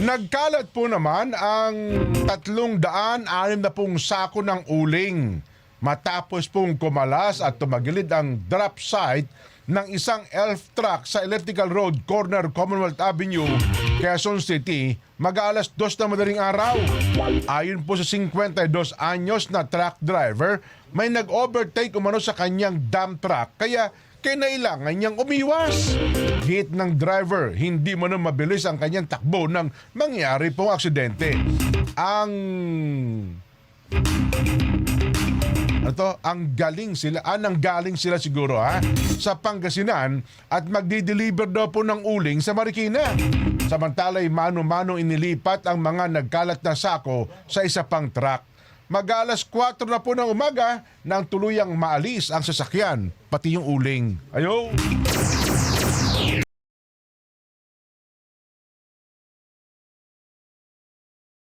Nagkalat po naman ang 360 sako ng uling matapos pong kumalas at tumagilid ang drop site ng isang elf truck sa Elliptical Road, corner Commonwealth Avenue, Quezon City, mag-alas 2 na madaling araw. Ayon po sa 52 anyos na truck driver, may nag-overtake umano sa kanyang dump truck kaya kinailangan niyang umiwas. Hit ng driver, hindi mo na mabilis ang kanyang takbo nang mangyari pong aksidente. Nanggaling sila siguro sa Pangasinan at magdi-deliver daw po ng uling sa Marikina. Samantala'y mano-mano inilipat ang mga nagkalat na sako sa isa pang truck. Mag-alas 4 na po ng umaga nang tuluyang maalis ang sasakyan, pati yung uling. Ayo!